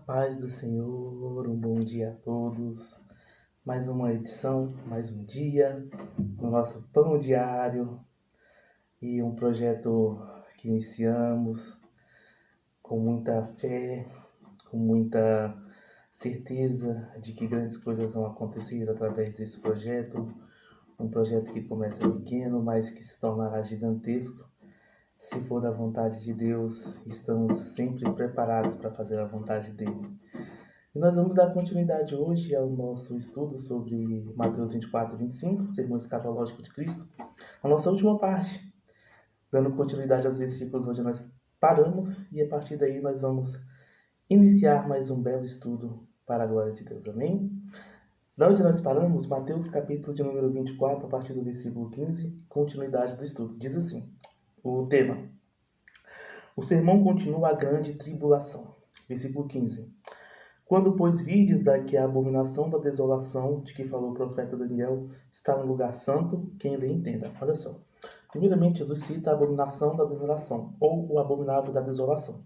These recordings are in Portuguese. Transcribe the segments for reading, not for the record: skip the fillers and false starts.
Paz do Senhor, um bom dia a todos. Mais uma edição, mais um dia no nosso pão diário e um projeto que iniciamos com muita fé, com muita certeza de que grandes coisas vão acontecer através desse projeto. Um projeto que começa pequeno, mas que se tornará gigantesco. Se for da vontade de Deus, estamos sempre preparados para fazer a vontade dele. E nós vamos dar continuidade hoje ao nosso estudo sobre Mateus 24 e 25, sermão escatológico de Cristo, a nossa última parte, dando continuidade aos versículos onde nós paramos, e a partir daí nós vamos iniciar mais um belo estudo para a glória de Deus. Amém? Da onde nós paramos, Mateus capítulo de número 24, a partir do versículo 15, continuidade do estudo. Diz assim, o tema: o sermão continua a grande tribulação. Versículo 15. Quando, pois, vides daqui a abominação da desolação, de que falou o profeta Daniel, está no lugar santo, quem lhe entenda. Olha só. Primeiramente, Jesus cita a abominação da desolação, ou o abominável da desolação.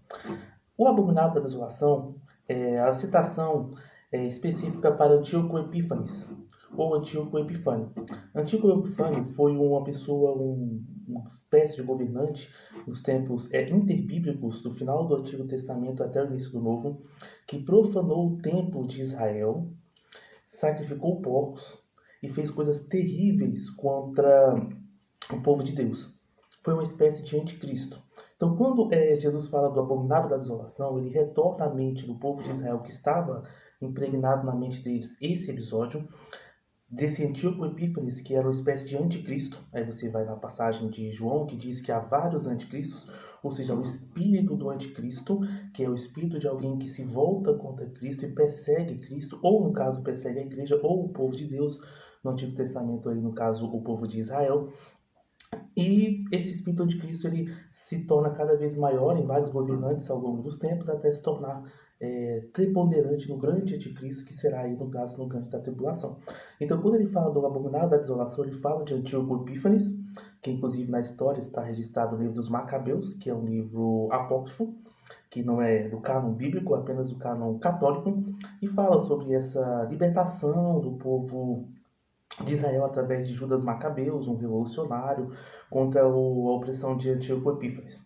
O abominável da desolação é a citação específica para Antíoco Epífanes, ou Antíoco Epifânio. Antíoco Epifânio foi uma pessoa, uma espécie de governante nos tempos interbíblicos, do final do Antigo Testamento até o início do Novo, que profanou o templo de Israel, sacrificou porcos e fez coisas terríveis contra o povo de Deus. Foi uma espécie de anticristo. Então, quando Jesus fala do abominável da desolação, ele retorna à mente do povo de Israel, que estava impregnado na mente deles esse episódio, desse Antíoco Epífanes, que era uma espécie de anticristo. Aí você vai na passagem de João, que diz que há vários anticristos, ou seja, o espírito do anticristo, que é o espírito de alguém que se volta contra Cristo e persegue Cristo, ou no caso persegue a igreja ou o povo de Deus, no Antigo Testamento aí no caso o povo de Israel. E esse espírito anticristo ele se torna cada vez maior em vários governantes ao longo dos tempos, até se tornar preponderante no grande anticristo, que será aí no caso no grande da tribulação. Então, quando ele fala do abominável da desolação, ele fala de Antíoco Epífanes, que inclusive na história está registrado no livro dos Macabeus, que é um livro apócrifo, que não é do cânon bíblico, apenas do cânon católico, e fala sobre essa libertação do povo de Israel através de Judas Macabeus, um revolucionário, contra a opressão de Antíoco Epífanes.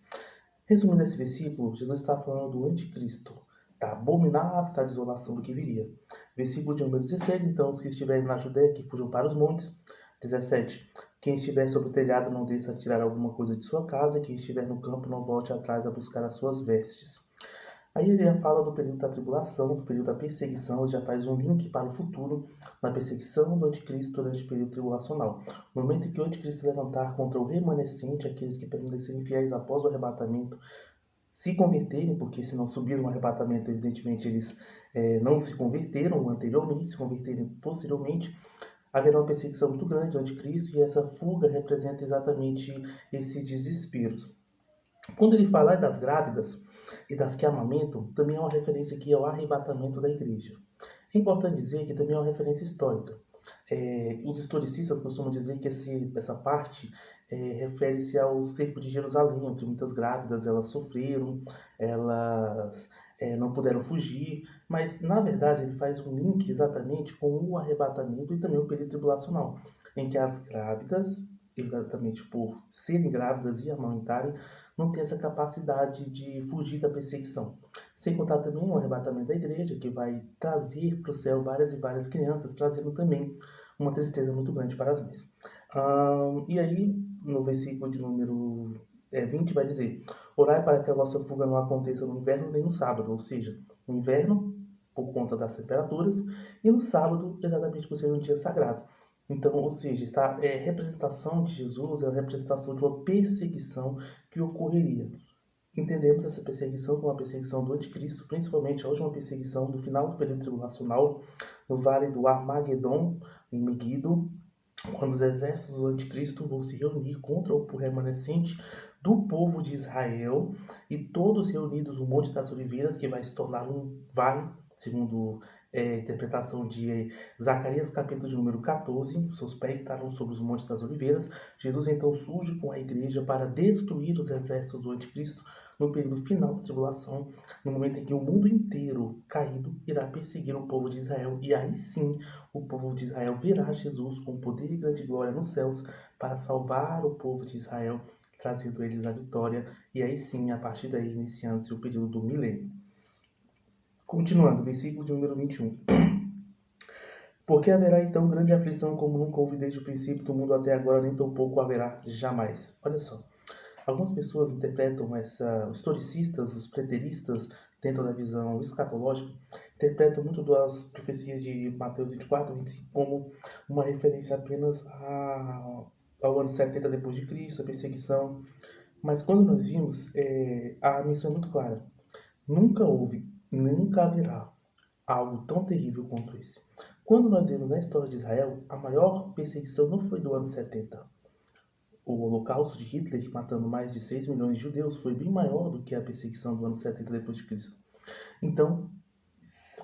Resumindo esse versículo, Jesus está falando do anticristo, da abominável da desolação do que viria. Versículo de número 16, então, os que estiverem na Judéia, que fujam para os montes. 17, quem estiver sobre o telhado não desça a tirar alguma coisa de sua casa, e quem estiver no campo não volte atrás a buscar as suas vestes. Aí ele já fala do período da tribulação, do período da perseguição, ele já faz um link para o futuro, na perseguição do anticristo durante o período tribulacional. No momento em que o anticristo se levantar contra o remanescente, aqueles que permanecerem fiéis após o arrebatamento, se converterem, porque se não subiram no arrebatamento, evidentemente eles não se converteram anteriormente, se converterem posteriormente, haverá uma perseguição muito grande do anticristo, e essa fuga representa exatamente esse desespero. Quando ele fala das grávidas e das que amamentam, também é uma referência aqui ao arrebatamento da igreja. É importante dizer que também é uma referência histórica. Os historicistas costumam dizer que essa parte refere-se ao cerco de Jerusalém, onde muitas grávidas elas sofreram, elas não puderam fugir, mas na verdade ele faz um link exatamente com o arrebatamento e também o período tribulacional, em que as grávidas, exatamente por serem grávidas e amamentarem, não tem essa capacidade de fugir da perseguição. Sem contar também o arrebatamento da igreja, que vai trazer para o céu várias e várias crianças, trazendo também uma tristeza muito grande para as mães. E aí, no versículo de número 20, vai dizer: orai para que a vossa fuga não aconteça no inverno nem no sábado, ou seja, no inverno, por conta das temperaturas, e no sábado, exatamente por ser um dia sagrado. Então, ou seja, esta representação de Jesus é a representação de uma perseguição que ocorreria. Entendemos essa perseguição como uma perseguição do anticristo, principalmente a última perseguição do final do período tribulacional, no vale do Armagedon, em Meguido, quando os exércitos do anticristo vão se reunir contra o remanescente do povo de Israel, e todos reunidos no Monte das Oliveiras, que vai se tornar um vale, segundo a interpretação de Zacarias, capítulo de número 14, seus pés estarão sobre os Montes das Oliveiras. Jesus então surge com a igreja para destruir os exércitos do anticristo, no período final da tribulação, no momento em que o mundo inteiro caído irá perseguir o povo de Israel, e aí sim o povo de Israel verá Jesus com poder e grande glória nos céus para salvar o povo de Israel, trazendo eles a vitória, e aí sim, a partir daí, iniciando-se o período do milênio. Continuando, versículo de número 21. Porque haverá então grande aflição como nunca houve desde o princípio do mundo até agora, nem tampouco haverá jamais. Olha só. Algumas pessoas interpretam os historicistas, os preteristas, dentro da visão escatológica, interpretam muito das profecias de Mateus 24, 25 como uma referência apenas ao ano 70 depois de Cristo, a perseguição. Mas quando nós vimos, a missão é muito clara. Nunca houve, nunca haverá algo tão terrível quanto esse. Quando nós vemos na história de Israel, a maior perseguição não foi do ano 70. O holocausto de Hitler, matando mais de 6 milhões de judeus, foi bem maior do que a perseguição do ano 70 depois de Cristo. Então,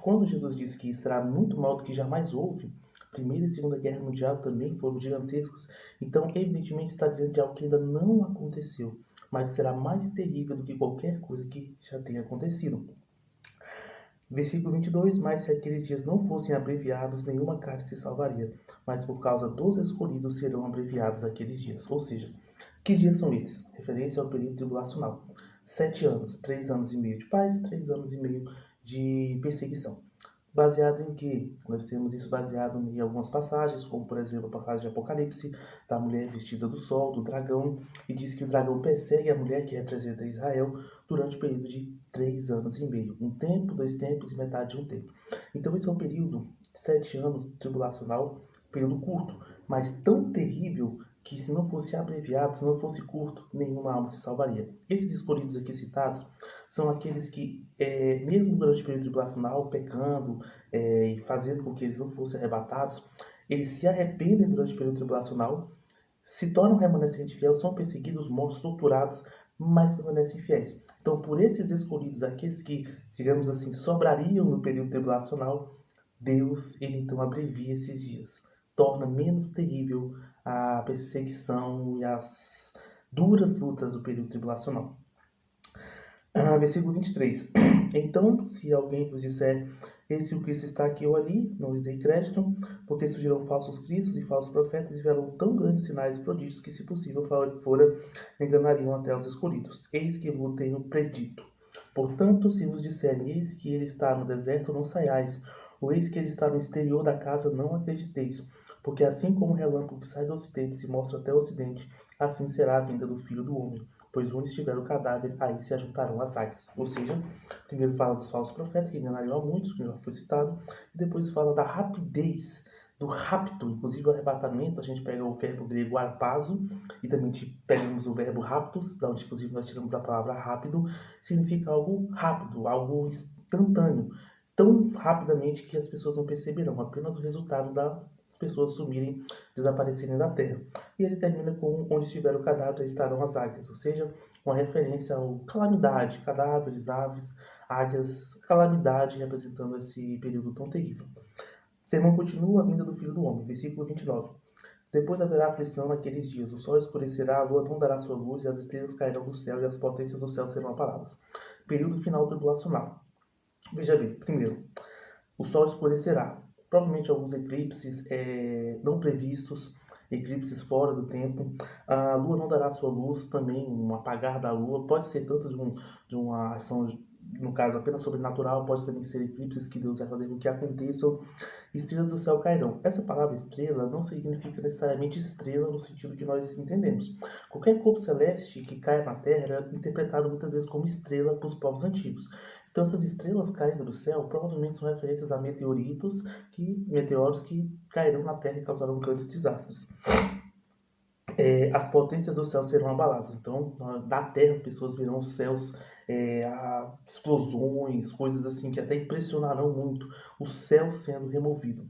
quando Jesus diz que será muito maior do que jamais houve, a Primeira e Segunda Guerra Mundial também foram gigantescas. Então, evidentemente, está dizendo de algo que ainda não aconteceu, mas será mais terrível do que qualquer coisa que já tenha acontecido. Versículo 22, mas se aqueles dias não fossem abreviados, nenhuma carne se salvaria, mas por causa dos escolhidos serão abreviados aqueles dias. Ou seja, que dias são esses? Referência ao período tribulacional. 7 anos, 3 anos e meio de paz, 3 anos e meio de perseguição. Baseado em que? Nós temos isso baseado em algumas passagens, como por exemplo a passagem de Apocalipse, da mulher vestida do sol, do dragão, e diz que o dragão persegue a mulher que representa Israel durante o período de 3 anos e meio. Um tempo, 2 tempos e metade de um tempo. Então esse é um período de 7 anos tribulacional, período curto, mas tão terrível que se não fosse abreviado, se não fosse curto, nenhuma alma se salvaria. Esses escolhidos aqui citados são aqueles que, mesmo durante o período tribulacional, pecando e fazendo com que eles não fossem arrebatados, eles se arrependem durante o período tribulacional, se tornam remanescentes fiéis, são perseguidos, mortos, torturados, mas permanecem fiéis. Então, por esses escolhidos, aqueles que, digamos assim, sobrariam no período tribulacional, Deus, ele então abrevia esses dias, torna menos terrível a perseguição e as duras lutas do período tribulacional. Versículo 23. Então, se alguém vos disser, esse o Cristo está aqui ou ali, não lhes dei crédito, porque surgirão falsos cristos e falsos profetas e verão tão grandes sinais e prodígios que, se possível, fora enganariam até os escolhidos. Eis que vos tenho predito. Portanto, se vos disserem, eis que ele está no deserto, não saiais, ou eis que ele está no exterior da casa, não acrediteis. Porque assim como o relâmpago que sai do ocidente se mostra até o ocidente, assim será a vinda do Filho do Homem. Pois onde estiver o cadáver, aí se ajuntarão as águias. Ou seja, primeiro fala dos falsos profetas, que enganariam a muitos, que já foi citado, e depois fala da rapidez, do rapto, inclusive o arrebatamento. A gente pega o verbo grego arpazo, e também pegamos o verbo raptus, da onde inclusive nós tiramos a palavra rápido, significa algo rápido, algo instantâneo, tão rapidamente que as pessoas não perceberão, apenas o resultado das pessoas sumirem, desaparecerem da terra. E ele termina com onde estiver o cadáver estarão as águias, ou seja, uma referência ao calamidade, cadáveres, aves, águias, calamidade representando esse período tão terrível. O sermão continua a vinda do Filho do Homem, versículo 29. Depois haverá aflição naqueles dias, o sol escurecerá, a lua não dará sua luz, e as estrelas cairão do céu, e as potências do céu serão abaladas. Período final tribulacional. Veja bem, primeiro, o sol escurecerá. Provavelmente alguns eclipses não previstos, eclipses fora do tempo. A lua não dará sua luz, também um apagar da lua. Pode ser tanto de uma ação, no caso apenas sobrenatural, pode também ser eclipses que Deus vai fazer com que aconteçam. Estrelas do céu cairão. Essa palavra estrela não significa necessariamente estrela no sentido que nós entendemos. Qualquer corpo celeste que caia na Terra era interpretado muitas vezes como estrela para os povos antigos. Então essas estrelas caindo do céu provavelmente são referências a meteoros que cairão na Terra e causarão grandes desastres. As potências do céu serão abaladas. Então, na Terra, as pessoas verão os céus, explosões, coisas assim que até impressionarão muito, o céu sendo removido.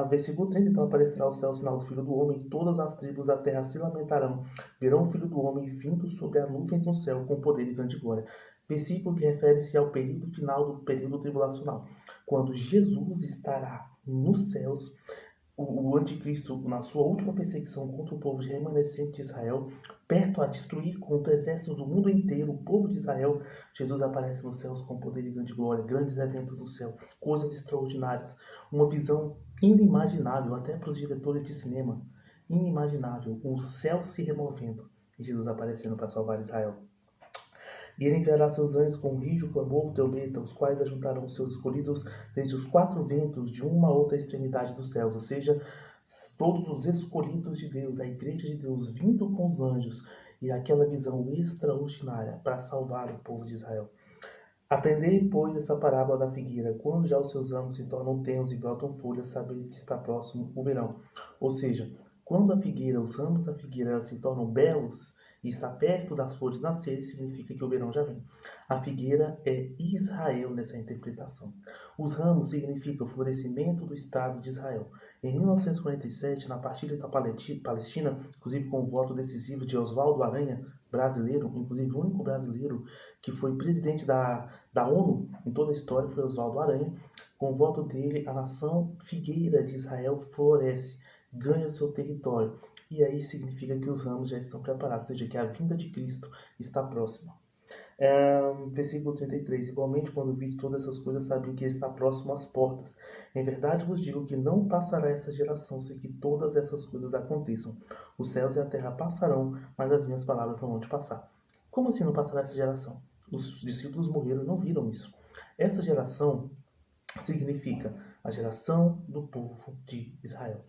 Versículo 30, então aparecerá o céu, o sinal do Filho do Homem, e todas as tribos da terra se lamentarão, verão o Filho do Homem vindo sobre as nuvens no céu com poder e grande glória. Versículo que refere-se ao período final do período tribulacional, quando Jesus estará nos céus, o anticristo, na sua última perseguição contra o povo remanescente de Israel, perto a destruir contra exércitos do mundo inteiro, o povo de Israel, Jesus aparece nos céus com poder e grande glória, grandes eventos no céu, coisas extraordinárias, uma visão inimaginável até para os diretores de cinema, inimaginável, o céu se removendo e Jesus aparecendo para salvar Israel. E ele enviará seus anjos com um rijo clamor, trombeta, os quais ajuntarão os seus escolhidos desde os quatro ventos de uma a outra extremidade dos céus, ou seja, todos os escolhidos de Deus, a igreja de Deus vindo com os anjos e aquela visão extraordinária para salvar o povo de Israel. Aprendei, pois, essa parábola da figueira. Quando já os seus ramos se tornam tenros e brotam folhas, sabeis que está próximo o verão. Ou seja, quando a figueira, os ramos da figueira se tornam belos e está perto das flores nascerem, significa que o verão já vem. A figueira é Israel nessa interpretação. Os ramos significam o florescimento do Estado de Israel. Em 1947, na partilha da Palestina, inclusive com o voto decisivo de Oswaldo Aranha, brasileiro, inclusive o único brasileiro que foi presidente da ONU em toda a história, foi Oswaldo Aranha. Com o voto dele, a nação figueira de Israel floresce, ganha o seu território. E aí significa que os ramos já estão preparados, ou seja, que a vinda de Cristo está próxima. Versículo 33. Igualmente, quando vi todas essas coisas, sabem que ele está próximo às portas. Em verdade vos digo que não passará essa geração sem que todas essas coisas aconteçam. Os céus e a terra passarão, mas as minhas palavras não vão te passar. Como assim não passará essa geração? Os discípulos morreram e não viram isso. Essa geração significa a geração do povo de Israel.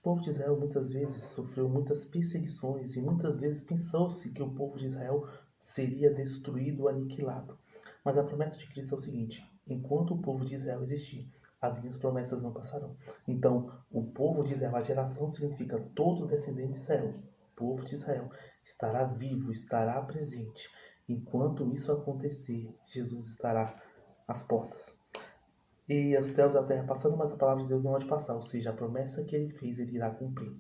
O povo de Israel muitas vezes sofreu muitas perseguições e muitas vezes pensou-se que o povo de Israel seria destruído, aniquilado. Mas a promessa de Cristo é o seguinte: enquanto o povo de Israel existir, as minhas promessas não passarão. Então, o povo de Israel, a geração significa todos os descendentes de Israel. O povo de Israel estará vivo, estará presente. Enquanto isso acontecer, Jesus estará às portas. E os céus e a terra passando, mas a palavra de Deus não há de passar, ou seja, a promessa que ele fez, ele irá cumprir.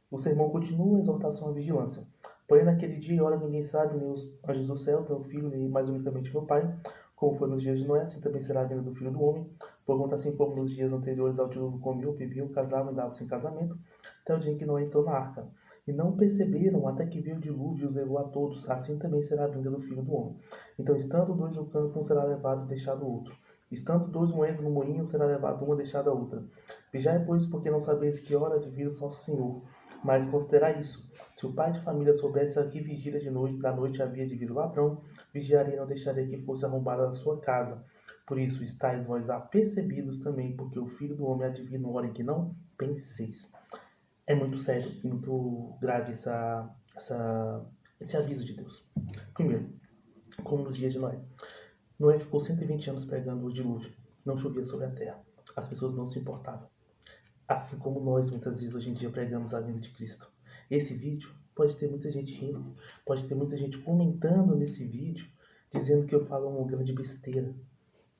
O sermão continua a exortação à vigilância. Porém, naquele dia e hora ninguém sabe, nem os anjos do céu, nem o Filho, nem mais unicamente meu Pai. Como foi nos dias de Noé, assim também será a vinda do Filho do Homem. Porquanto, assim como nos dias anteriores ao dilúvio, comiam, bebiam, casavam e davam-se em casamento, até o dia em que Noé entrou na arca. E não perceberam até que veio o dilúvio e os levou a todos. Assim também será a vinda do Filho do Homem. Então, estando dois no campo, um será levado e deixado o outro. Estando dois moendo no moinho, será levado uma e deixada a outra. Vigiai, pois, porque não sabeis que hora de vir o nosso Senhor. Mas considerai isso: se o pai de família soubesse a que vigília da noite havia de vir o ladrão, vigiaria e não deixaria que fosse arrombada a sua casa. Por isso, estáis vós apercebidos também, porque o Filho do Homem há de vir numa hora em que não penseis. É muito sério e muito grave esse aviso de Deus. Primeiro, como nos dias de Noé. Noé ficou 120 anos pregando o dilúvio. Não chovia sobre a terra. As pessoas não se importavam. Assim como nós, muitas vezes, hoje em dia, pregamos a vinda de Cristo. Esse vídeo pode ter muita gente rindo, pode ter muita gente comentando nesse vídeo, dizendo que eu falo uma grande besteira.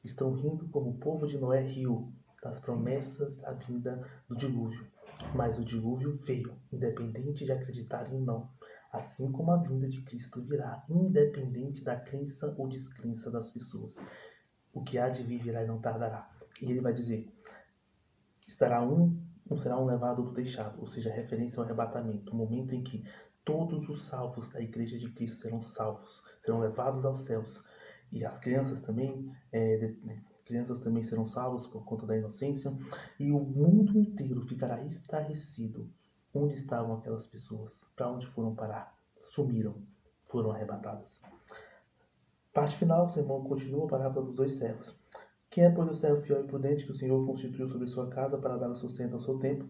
Estão rindo como o povo de Noé riu das promessas da vinda do dilúvio. Mas o dilúvio veio, independente de acreditarem ou não. Assim como a vinda de Cristo virá, independente da crença ou descrença das pessoas. O que há de vir virá e não tardará. E ele vai dizer: não será um levado do deixado, ou seja, referência ao arrebatamento, o momento em que todos os salvos da igreja de Cristo serão salvos, serão levados aos céus. E as crianças também, crianças também serão salvas por conta da inocência, e o mundo inteiro ficará estarrecido. Onde estavam aquelas pessoas? Para onde foram parar? Sumiram, foram arrebatadas. Parte final, o sermão continua a parábola dos dois servos. Quem é, pois, o servo fiel e prudente que o Senhor constituiu sobre sua casa para dar o sustento ao seu tempo?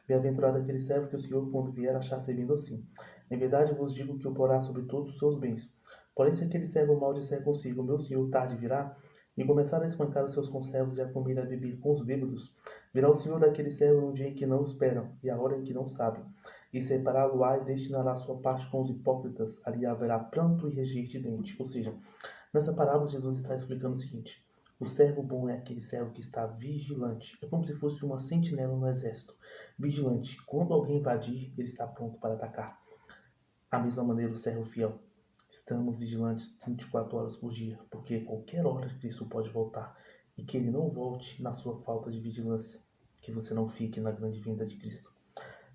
Bem-aventurado aquele servo que o Senhor, quando vier, achar servindo assim. Em verdade vos digo que o porá sobre todos os seus bens. Porém, se aquele servo mal disser consigo: meu Senhor tarde virá, e começar a espancar os seus conservos e a comer e a beber com os bêbados, virá o Senhor daquele servo no dia em que não o esperam, e a hora em que não sabem. E separá-lo-á e destinará sua parte com os hipócritas. Ali haverá pranto e ranger de dente. Ou seja, nessa parábola Jesus está explicando o seguinte: o servo bom é aquele servo que está vigilante. É como se fosse uma sentinela no exército. Vigilante. Quando alguém invadir, ele está pronto para atacar. Da mesma maneira, o servo fiel. Estamos vigilantes 24 horas por dia, porque qualquer hora Cristo pode voltar. E que ele não volte na sua falta de vigilância. que você não fique na grande vinda de Cristo.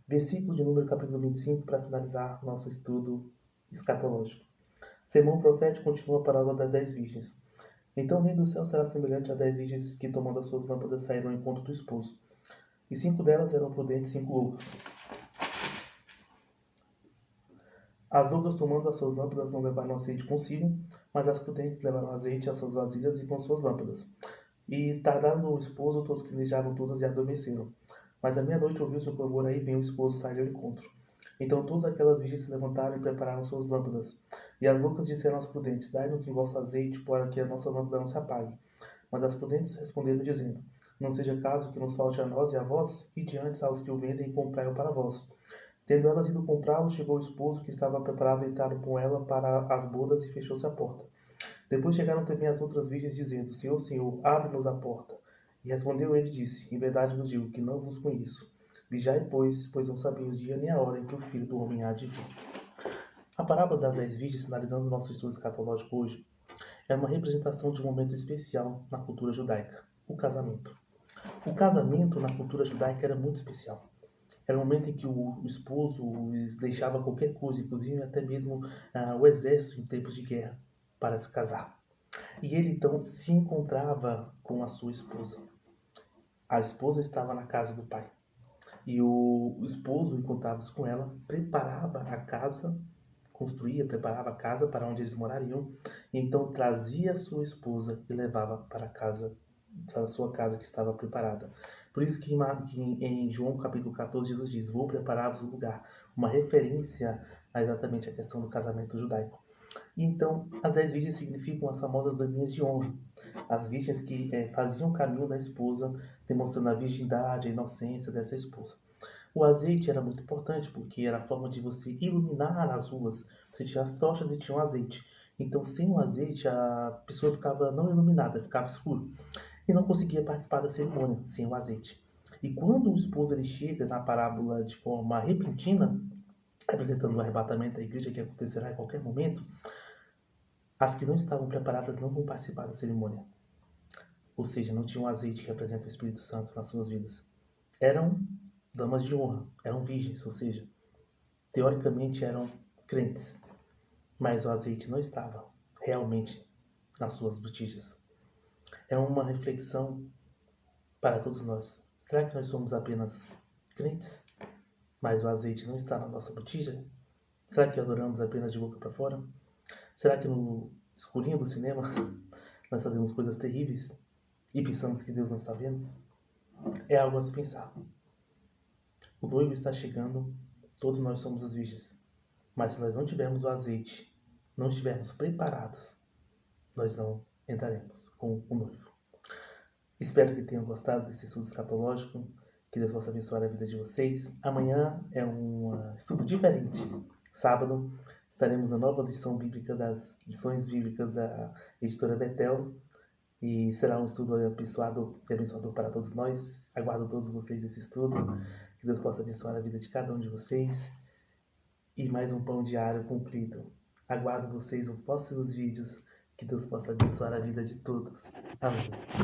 Versículo de número capítulo 25, para finalizar nosso estudo escatológico. Sermão profético continua a parábola das 10 virgens. Então o reino do céu será semelhante a 10 virgens que, tomando as suas lâmpadas, saíram ao encontro do esposo. E 5 delas eram prudentes e 5 loucas. As loucas, tomando as suas lâmpadas, não levaram azeite consigo, mas as prudentes levaram azeite às suas vasilhas e com as suas lâmpadas. E tardaram o esposo, tosquenejaram todas e adormeceram. Mas à meia-noite ouviu-se um clamor, aí vem o esposo, sai ao encontro. Então todas aquelas virgens se levantaram e prepararam suas lâmpadas. E as loucas disseram às prudentes, dai-nos o vosso azeite, para que a nossa lâmpada não se apague. Mas as prudentes responderam, dizendo, não seja caso que nos falte a nós e a vós, e diante aos que o vendem e comprai-o para vós. Tendo elas ido comprá-lo, chegou o esposo, que estava preparado, e entraram com ela para as bodas, e fechou-se a porta. Depois chegaram também as outras virgens, dizendo, Senhor, Senhor, abre-nos a porta. E respondeu ele e disse, em verdade vos digo que não vos conheço. Vigiai, pois não sabeis o dia nem a hora em que o Filho do Homem há de vir. A parábola das 10 virgens, finalizando o nosso estudo escatológico hoje, é uma representação de um momento especial na cultura judaica, o casamento. O casamento na cultura judaica era muito especial. Era um momento em que o esposo deixava qualquer coisa, inclusive até mesmo o exército em tempos de guerra, para se casar. E ele então se encontrava com a sua esposa. A esposa estava na casa do pai. E o esposo, encontrava-se com ela, preparava a casa, preparava a casa para onde eles morariam. E então trazia a sua esposa e levava para a sua casa que estava preparada. Por isso que em João capítulo 14, Jesus diz, vou preparar-vos um lugar. Uma referência a exatamente a questão do casamento judaico. E então, as 10 virgens significam as famosas daminhas de honra. As virgens que faziam o caminho da esposa, demonstrando a virgindade, a inocência dessa esposa. O azeite era muito importante, porque era a forma de você iluminar as ruas. Você tinha as tochas e tinha o azeite. Então, sem o azeite, a pessoa ficava não iluminada, ficava escuro. E não conseguia participar da cerimônia sem o azeite. E quando o esposo ele chega na parábola de forma repentina, representando o arrebatamento da igreja que acontecerá em qualquer momento, as que não estavam preparadas não vão participar da cerimônia. Ou seja, não tinham azeite que representa o Espírito Santo nas suas vidas. Eram damas de honra, eram virgens, ou seja, teoricamente eram crentes. Mas o azeite não estava realmente nas suas botijas. É uma reflexão para todos nós. Será que nós somos apenas crentes, mas o azeite não está na nossa botija? Será que adoramos apenas de boca para fora? Será que no escurinho do cinema nós fazemos coisas terríveis e pensamos que Deus não está vendo? É algo a se pensar. O noivo está chegando, todos nós somos as virgens. Mas se nós não tivermos o azeite, não estivermos preparados, nós não entraremos com o noivo. Espero que tenham gostado desse estudo escatológico. Que Deus possa abençoar a vida de vocês. Amanhã é um estudo diferente. Sábado estaremos na nova lição bíblica das lições bíblicas da editora Betel. E será um estudo abençoado e abençoador para todos nós. Aguardo todos vocês esse estudo. Que Deus possa abençoar a vida de cada um de vocês. E mais um pão diário cumprido. Aguardo vocês nos próximos vídeos. Que Deus possa abençoar a vida de todos. Amém.